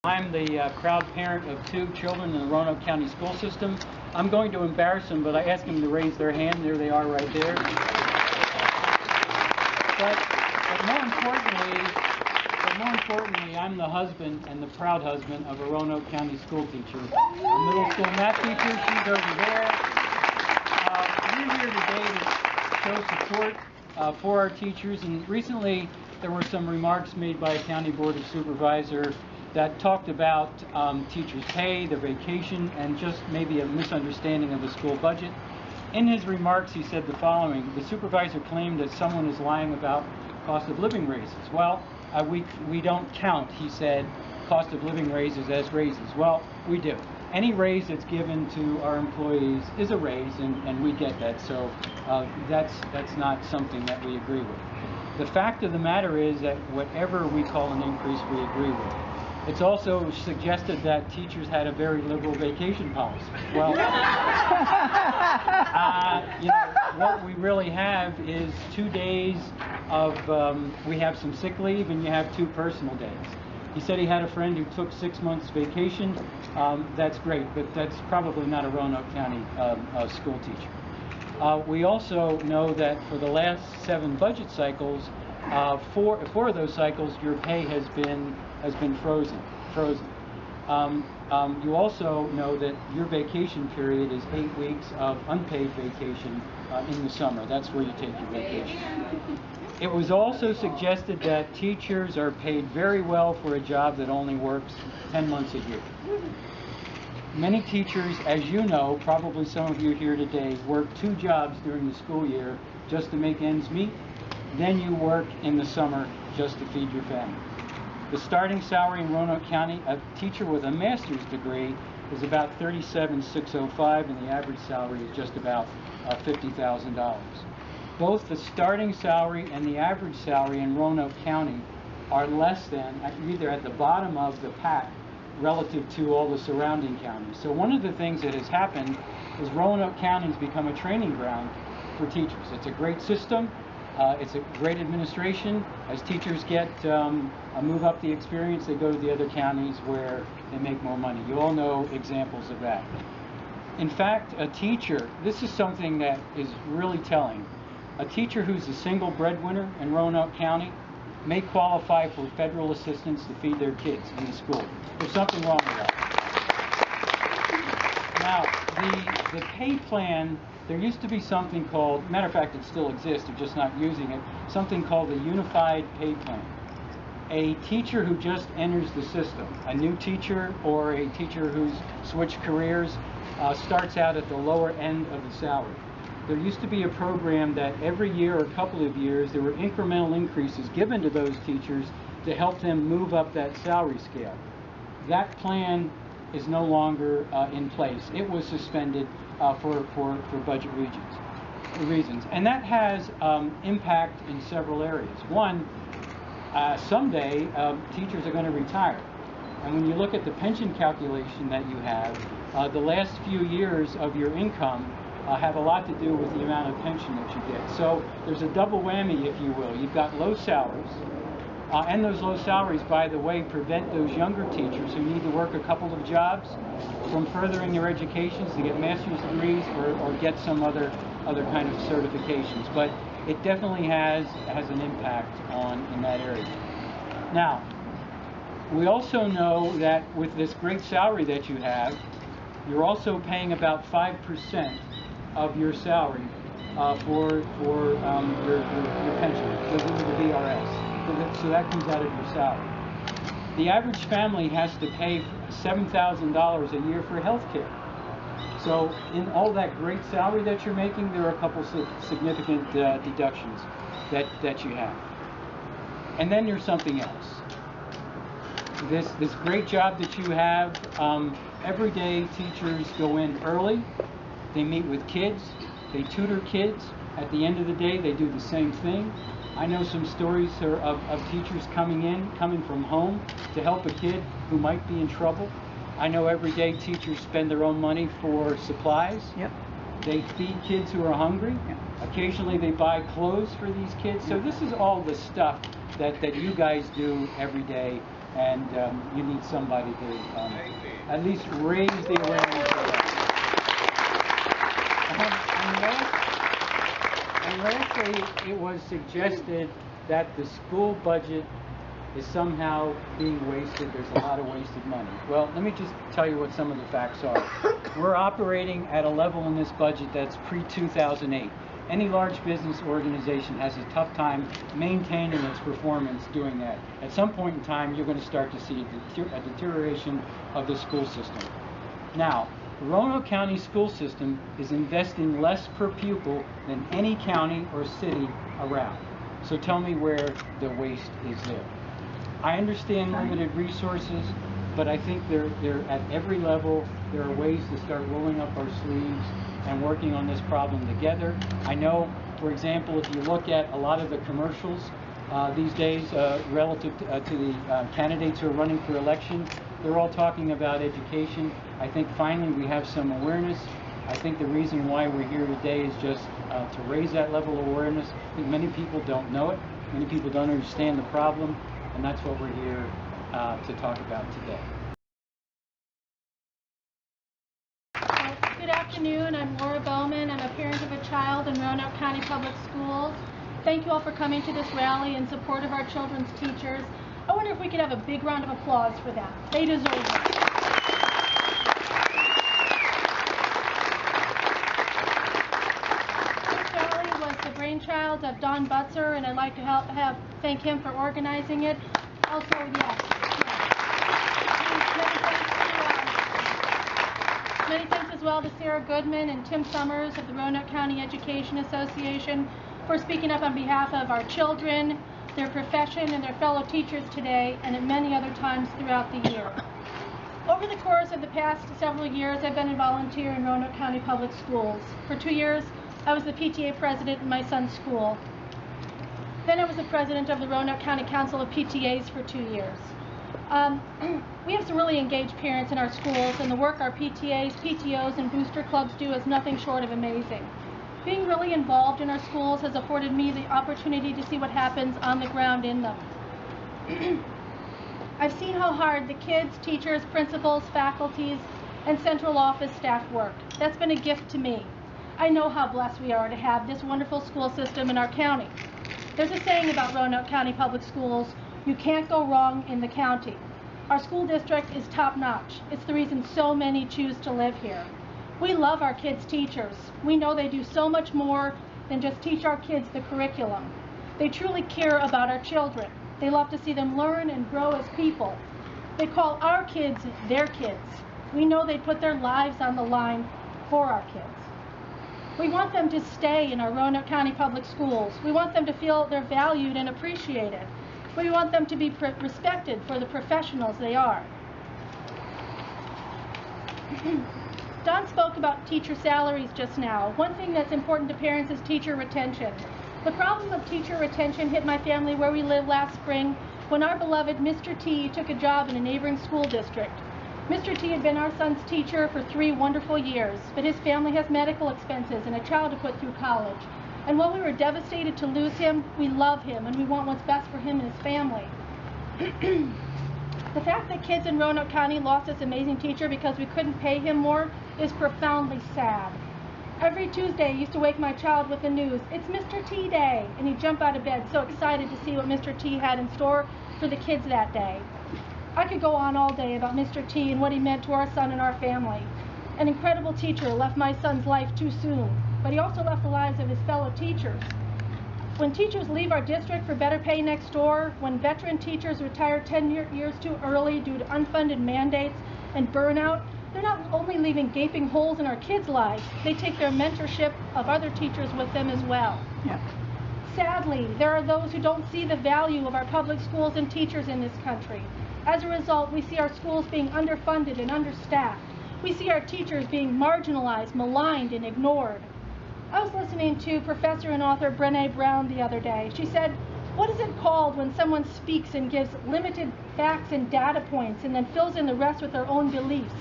I'm the proud parent of 2 children in the Roanoke County school system. I'm going to embarrass them, but I ask them to raise their hand. There they are right there. But more importantly, I'm the husband and the proud husband of a Roanoke County school teacher, a middle school math teacher. She's over there. We're here today to show support for our teachers, and recently there were some remarks made by a county board of supervisors that talked about teachers' pay, their vacation, and just maybe a misunderstanding of the school budget. In his remarks, he said the following: the supervisor claimed that someone is lying about cost of living raises. Well, we don't count, he said, cost of living raises as raises. Well, we do. Any raise that's given to our employees is a raise, and we get that, so that's not something that we agree with. The fact of the matter is that whatever we call an increase, we agree with. It's also suggested that teachers had a very liberal vacation policy. Well, what we really have is 2 days of, we have some sick leave, and you have 2 personal days. He said he had a friend who took 6 months vacation. That's great, but that's probably not a Roanoke County school teacher. We also know that for the last 7 budget cycles, 4 of those cycles, your pay has been frozen. You also know that your vacation period is 8 weeks of unpaid vacation in the summer. That's where you take your vacation. It was also suggested that teachers are paid very well for a job that only works 10 months a year. Many teachers, as you know, probably some of you here today, work 2 jobs during the school year just to make ends meet. Then you work in the summer just to feed your family. The starting salary in Roanoke County, a teacher with a master's degree, is about $37,605, and the average salary is just about $50,000. Both the starting salary and the average salary in Roanoke County are less than, either at the bottom of the pack relative to all the surrounding counties. So one of the things that has happened is Roanoke County has become a training ground for teachers. It's a great system. It's a great administration. As teachers move up the experience, they go to the other counties where they make more money. You all know examples of that. In fact, a teacher, this is something that is really telling. A teacher who's a single breadwinner in Roanoke County may qualify for federal assistance to feed their kids in the school. There's something wrong with that. Now, the pay plan, there used to be something called, matter of fact, it still exists, they're just not using it, something called the Unified Pay Plan. A teacher who just enters the system, a new teacher or a teacher who's switched careers, starts out at the lower end of the salary. There used to be a program that every year or a couple of years there were incremental increases given to those teachers to help them move up that salary scale. That plan is no longer in place. It was suspended for budget reasons. And that has impact in several areas. One, someday teachers are going to retire. And when you look at the pension calculation that you have, the last few years of your income have a lot to do with the amount of pension that you get. So there's a double whammy, if you will. You've got low salaries, and those low salaries, by the way, prevent those younger teachers who need to work a couple of jobs from furthering their educations to get master's degrees or get some other kind of certifications. But it definitely has an impact in that area. Now, we also know that with this great salary that you have, you're also paying about 5% of your salary for your pension. It goes into the VRS. So that comes out of your salary. The average family has to pay $7,000 a year for health care. So in all that great salary that you're making, there are a couple significant deductions that you have. And then there's something else. This great job that you have, every day teachers go in early, they meet with kids, they tutor kids. At the end of the day, they do the same thing. I know some stories of teachers coming from home to help a kid who might be in trouble. I know every day teachers spend their own money for supplies. Yep. They feed kids who are hungry. Yep. Occasionally they buy clothes for these kids. So this is all the stuff that you guys do every day and you need somebody to at least raise the awareness of that. And lastly, it was suggested that the school budget is somehow being wasted. There's a lot of wasted money. Well, let me just tell you what some of the facts are. We're operating at a level in this budget that's pre-2008. Any large business organization has a tough time maintaining its performance doing that. At some point in time, you're going to start to see a deterioration of the school system. Now, the Roanoke County school system is investing less per pupil than any county or city around. So tell me where the waste is there. I understand limited resources, but I think they're at every level. There are ways to start rolling up our sleeves and working on this problem together. I know, for example, if you look at a lot of the commercials these days relative to the candidates who are running for election, they're all talking about education. I think finally we have some awareness. I think the reason why we're here today is just to raise that level of awareness. I think many people don't know it. Many people don't understand the problem, and that's what we're here to talk about today. Good afternoon. I'm Laura Bowman. I'm a parent of a child in Roanoke County Public Schools. Thank you all for coming to this rally in support of our children's teachers. I wonder if we could have a big round of applause for them. They deserve it. This rally was the brainchild of Don Butzer, and I'd like to thank him for organizing it. Also, yes. Many thanks as well to Sarah Goodman and Tim Summers of the Roanoke County Education Association for speaking up on behalf of our children, their profession, and their fellow teachers today, and at many other times throughout the year. Over the course of the past several years, I've been a volunteer in Roanoke County Public Schools. For 2 years, I was the PTA president in my son's school. Then I was the president of the Roanoke County Council of PTAs for 2 years. We have some really engaged parents in our schools, and the work our PTAs, PTOs, and booster clubs do is nothing short of amazing. Being really involved in our schools has afforded me the opportunity to see what happens on the ground in them. I've seen how hard the kids, teachers, principals, faculties, and central office staff work. That's been a gift to me. I know how blessed we are to have this wonderful school system in our county. There's a saying about Roanoke County Public Schools: you can't go wrong in the county. Our school district is top-notch. It's the reason so many choose to live here. We love our kids' teachers. We know they do so much more than just teach our kids the curriculum. They truly care about our children. They love to see them learn and grow as people. They call our kids their kids. We know they put their lives on the line for our kids. We want them to stay in our Roanoke County Public Schools. We want them to feel they're valued and appreciated. We want them to be respected for the professionals they are. Don spoke about teacher salaries just now. One thing that's important to parents is teacher retention. The problem of teacher retention hit my family where we live last spring when our beloved Mr. T took a job in a neighboring school district. Mr. T had been our son's teacher for 3 wonderful years, but his family has medical expenses and a child to put through college. And while we were devastated to lose him, we love him and we want what's best for him and his family. The fact that kids in Roanoke County lost this amazing teacher because we couldn't pay him more is profoundly sad. Every Tuesday, I used to wake my child with the news, "It's Mr. T Day," and he'd jump out of bed so excited to see what Mr. T had in store for the kids that day. I could go on all day about Mr. T and what he meant to our son and our family. An incredible teacher left my son's life too soon, but he also left the lives of his fellow teachers. When teachers leave our district for better pay next door, when veteran teachers retire 10 years too early due to unfunded mandates and burnout, they're not only leaving gaping holes in our kids' lives, they take their mentorship of other teachers with them as well. Yeah. Sadly, there are those who don't see the value of our public schools and teachers in this country. As a result, we see our schools being underfunded and understaffed. We see our teachers being marginalized, maligned, and ignored. I was listening to Professor and author Brené Brown the other day. She said, "What is it called when someone speaks and gives limited facts and data points and then fills in the rest with their own beliefs?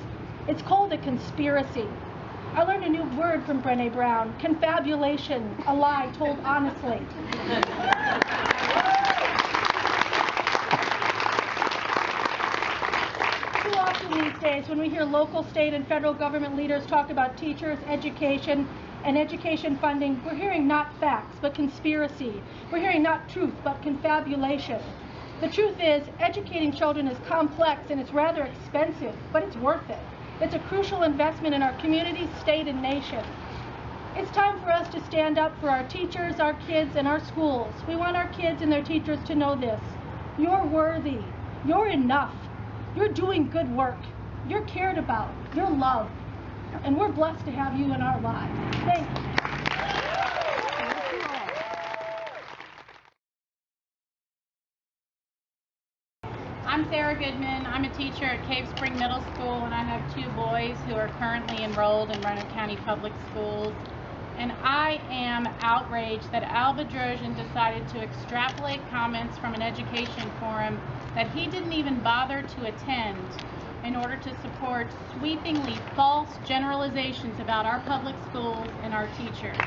It's called a conspiracy." I learned a new word from Brené Brown: confabulation, a lie told honestly. too often these days when we hear local, state, and federal government leaders talk about teachers, education, and education funding, we're hearing not facts, but conspiracy. We're hearing not truth, but confabulation. The truth is, educating children is complex and it's rather expensive, but it's worth it. It's a crucial investment in our community, state, and nation. It's time for us to stand up for our teachers, our kids, and our schools. We want our kids and their teachers to know this. You're worthy. You're enough. You're doing good work. You're cared about. You're loved. And we're blessed to have you in our lives. Thank you. I'm Sarah Goodman. I'm a teacher at Cave Spring Middle School, and I have 2 boys who are currently enrolled in Roanoke County Public Schools. And I am outraged that Al Bedrosian decided to extrapolate comments from an education forum that he didn't even bother to attend in order to support sweepingly false generalizations about our public schools and our teachers.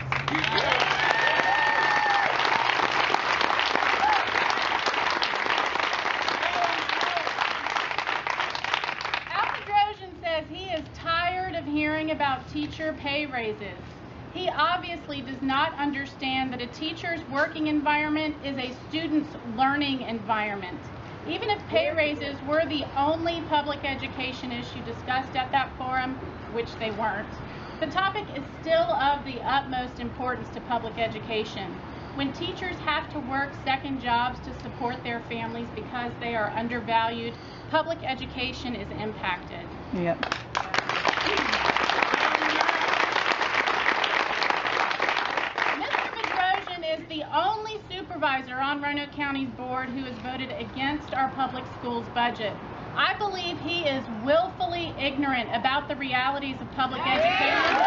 Al Bedrosian says he is tired of hearing about teacher pay raises. He obviously does not understand that a teacher's working environment is a student's learning environment. Even if pay raises were the only public education issue discussed at that forum, which they weren't, the topic is still of the utmost importance to public education. When teachers have to work second jobs to support their families because they are undervalued, public education is impacted. Yep. Is the only supervisor on Roanoke County's board who has voted against our public schools budget. I believe he is willfully ignorant about the realities of public education.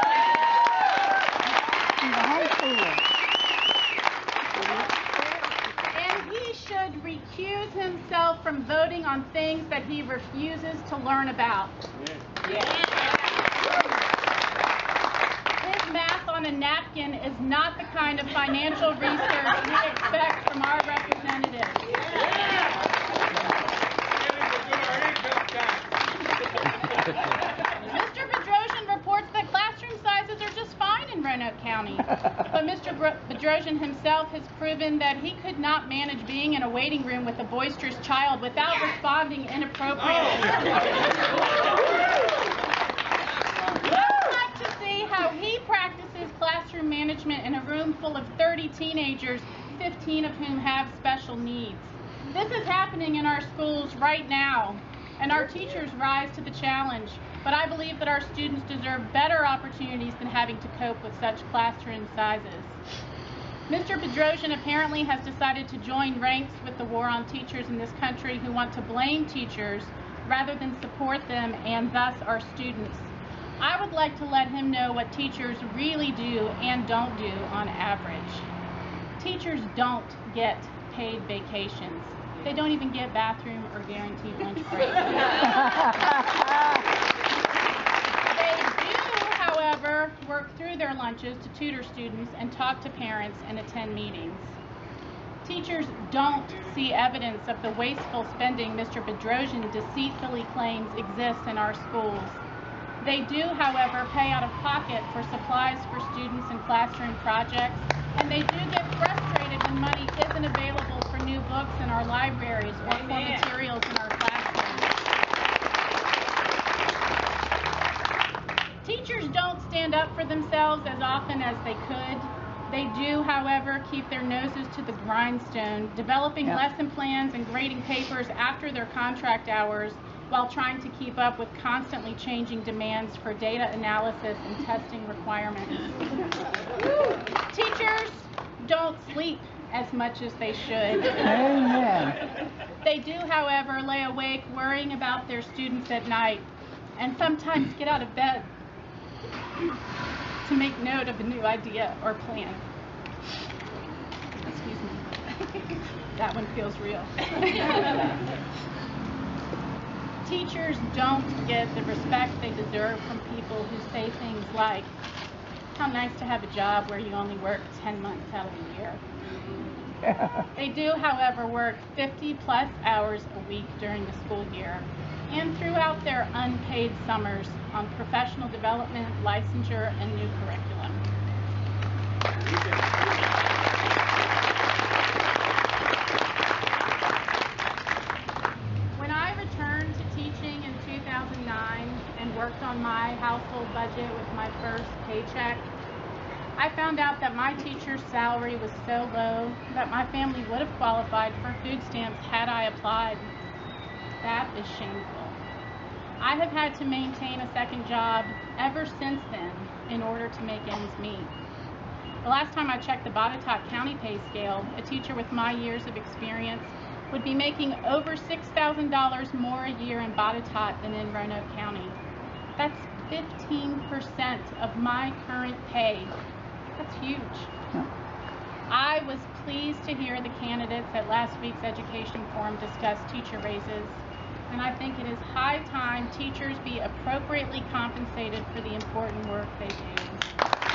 And he should recuse himself from voting on things that he refuses to learn about. Math on a napkin is not the kind of financial research we expect from our representatives. Mr. Bedrosian reports that classroom sizes are just fine in Roanoke County. But Mr. Bedrosian himself has proven that he could not manage being in a waiting room with a boisterous child without responding inappropriately. How he practices classroom management in a room full of 30 teenagers, 15 of whom have special needs. This is happening in our schools right now, and our teachers rise to the challenge. But I believe that our students deserve better opportunities than having to cope with such classroom sizes. Mr. Bedrosian apparently has decided to join ranks with the war on teachers in this country who want to blame teachers rather than support them and thus our students. I would like to let him know what teachers really do and don't do on average. Teachers don't get paid vacations. They don't even get bathroom or guaranteed lunch breaks. They do, however, work through their lunches to tutor students and talk to parents and attend meetings. Teachers don't see evidence of the wasteful spending Mr. Bedrosian deceitfully claims exists in our schools. They do, however, pay out of pocket for supplies for students and classroom projects, and they do get frustrated when money isn't available for new books in our libraries or for materials in our classrooms. Teachers don't stand up for themselves as often as they could. They do, however, keep their noses to the grindstone, developing lesson plans and grading papers after their contract hours, while trying to keep up with constantly changing demands for data analysis and testing requirements. Teachers don't sleep as much as they should. Amen. They do, however, lay awake worrying about their students at night, and sometimes get out of bed to make note of a new idea or plan. Excuse me. That one feels real. Teachers don't get the respect they deserve from people who say things like, how nice to have a job where you only work 10 months out of the year. They do, however, work 50+ hours a week during the school year. and throughout their unpaid summers on professional development, licensure, and new curriculum. When I returned to teaching in 2009 and worked on my household budget with my first paycheck, I found out that my teacher's salary was so low that my family would have qualified for food stamps had I applied. That is shameful. I have had to maintain a second job ever since then in order to make ends meet. The last time I checked the Botetourt County pay scale, a teacher with my years of experience would be making over $6,000 more a year in Botetourt than in Roanoke County. That's 15% of my current pay. That's huge. I was pleased to hear the candidates at last week's education forum discuss teacher raises, and I think it is high time teachers be appropriately compensated for the important work they do.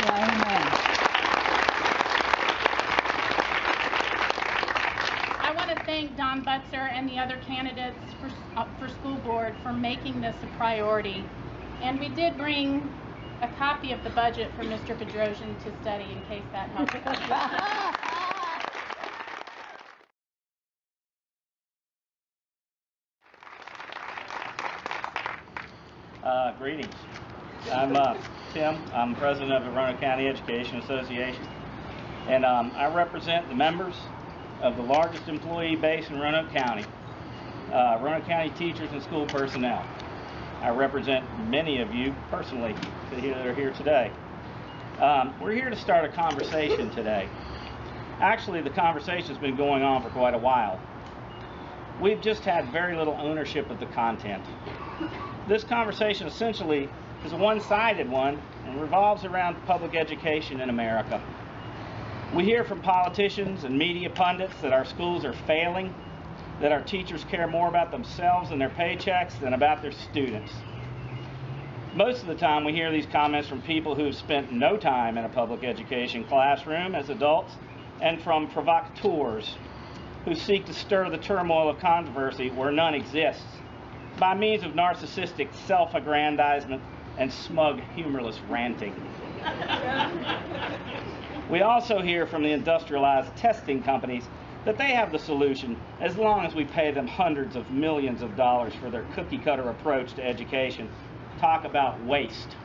Yeah, amen. I want to thank Don Butzer and the other candidates for school board for making this a priority. And we did bring a copy of the budget for Mr. Bedrosian to study in case that helps. Greetings. I'm Tim. I'm president of the Roanoke County Education Association, and I represent the members of the largest employee base in Roanoke County, Roanoke County teachers and school personnel. I represent many of you personally that are here today. We're here to start a conversation today. Actually, the conversation's been going on for quite a while. We've just had very little ownership of the content. This conversation essentially is a one-sided one and revolves around public education in America. We hear from politicians and media pundits that our schools are failing, that our teachers care more about themselves and their paychecks than about their students. Most of the time we hear these comments from people who've spent no time in a public education classroom as adults, and from provocateurs who seek to stir the turmoil of controversy where none exists by means of narcissistic self-aggrandizement and smug, humorless ranting. We also hear from the industrialized testing companies that they have the solution as long as we pay them hundreds of millions of dollars for their cookie-cutter approach to education. Talk about waste.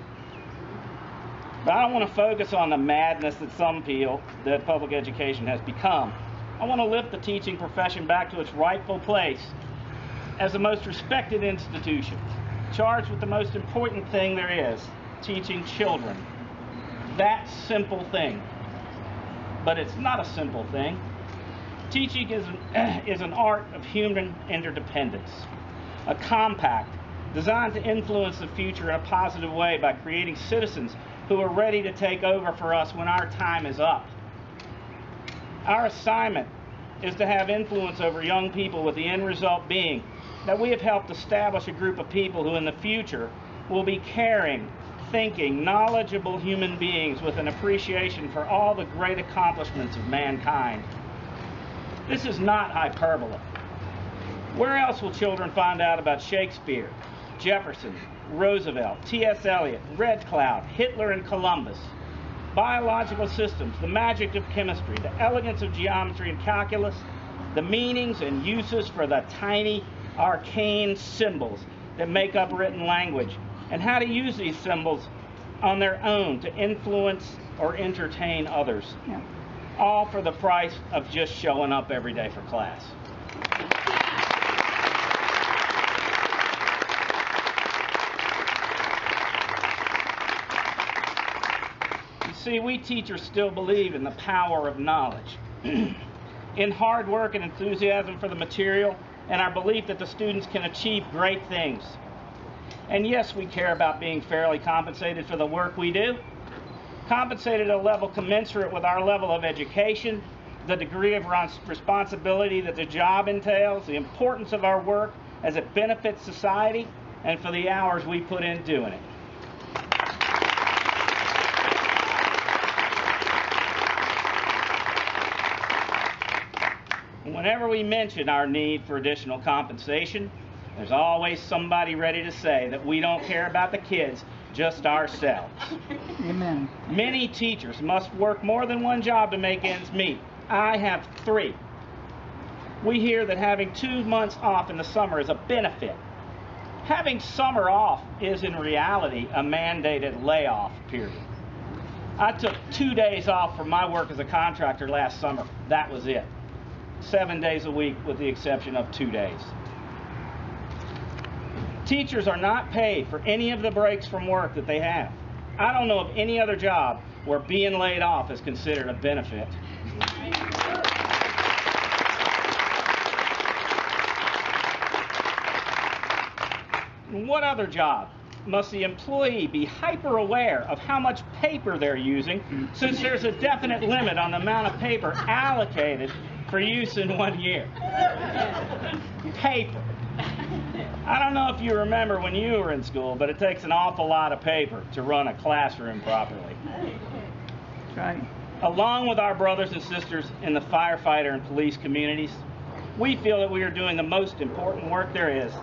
But I don't want to focus on the madness that some feel that public education has become. I want to lift the teaching profession back to its rightful place as the most respected institution, charged with the most important thing there is, teaching children. That simple thing. But it's not a simple thing. Teaching is an art of human interdependence, a compact designed to influence the future in a positive way by creating citizens who are ready to take over for us when our time is up. Our assignment is to have influence over young people, with the end result being that we have helped establish a group of people who in the future will be caring, thinking, knowledgeable human beings with an appreciation for all the great accomplishments of mankind. This is not hyperbole. Where else will children find out about Shakespeare, Jefferson, Roosevelt, T.S. Eliot, Red Cloud, Hitler and Columbus, biological systems, the magic of chemistry, the elegance of geometry and calculus, the meanings and uses for the tiny, arcane symbols that make up written language, and how to use these symbols on their own to influence or entertain others. Yeah. All for the price of just showing up every day for class. You see, we teachers still believe in the power of knowledge, in hard work and enthusiasm for the material, and our belief that the students can achieve great things. And yes, we care about being fairly compensated for the work we do, compensated at a level commensurate with our level of education, the degree of responsibility that the job entails, the importance of our work as it benefits society, and for the hours we put in doing it. Whenever we mention our need for additional compensation, There's always somebody ready to say that we don't care about the kids, just ourselves. Amen. Many teachers must work more than one job to make ends meet. I have 3. We hear that having 2 months off in the summer is a benefit. Having summer off is in reality a mandated layoff period. I took 2 days off from my work as a contractor last summer. That was it. 7 days a week with the exception of 2 days. Teachers are not paid for any of the breaks from work that they have. I don't know of any other job where being laid off is considered a benefit. In what other job must the employee be hyper aware of how much paper they're using, since there's a definite limit on the amount of paper allocated for use in 1 year? Paper. I don't know if you remember when you were in school, but it takes an awful lot of paper to run a classroom properly. That's right. Along with our brothers and sisters in the firefighter and police communities, we feel that we are doing the most important work there is.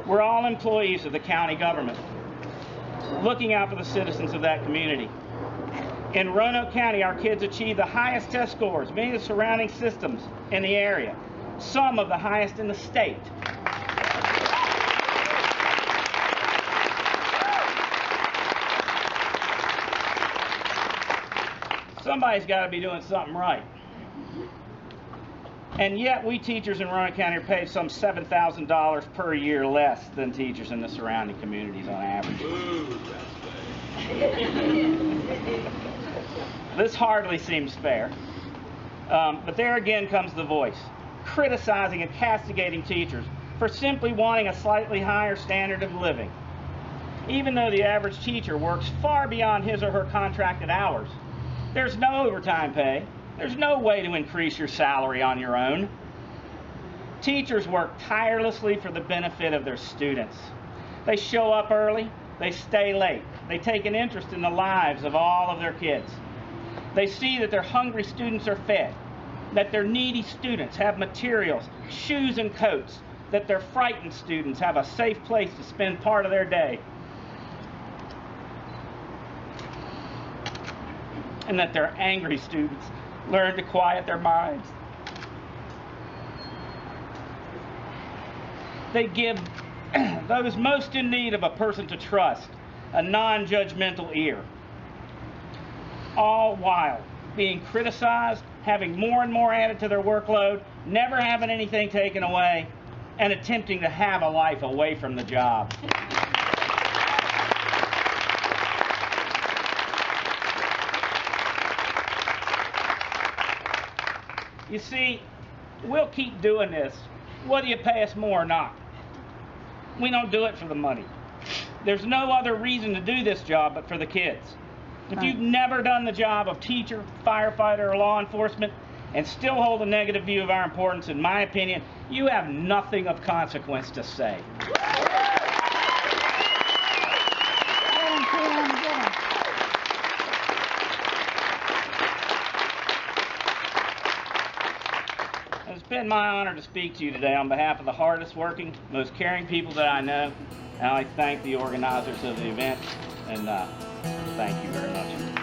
We're all employees of the county government, looking out for the citizens of that community. In Roanoke County, our kids achieve the highest test scores, many of the surrounding systems in the area, some of the highest in the state. Somebody's got to be doing something right. And yet we teachers in Roanoke County are paid some $7,000 per year less than teachers in the surrounding communities on average. This hardly seems fair. But there again comes the voice, criticizing and castigating teachers for simply wanting a slightly higher standard of living. Even though the average teacher works far beyond his or her contracted hours, there's no overtime pay. There's no way to increase your salary on your own. Teachers work tirelessly for the benefit of their students. They show up early, they stay late, they take an interest in the lives of all of their kids. They see that their hungry students are fed, that their needy students have materials, shoes and coats, that their frightened students have a safe place to spend part of their day, and that their angry students learn to quiet their minds. They give those most in need of a person to trust a non-judgmental ear, all while being criticized, having more and more added to their workload, never having anything taken away, and attempting to have a life away from the job. You see, we'll keep doing this, whether you pay us more or not. We don't do it for the money. There's no other reason to do this job but for the kids. If you've never done the job of teacher, firefighter, or law enforcement, and still hold a negative view of our importance, in my opinion, you have nothing of consequence to say. It's been my honor to speak to you today on behalf of the hardest working, most caring people that I know. And I thank the organizers of the event, and thank you very much.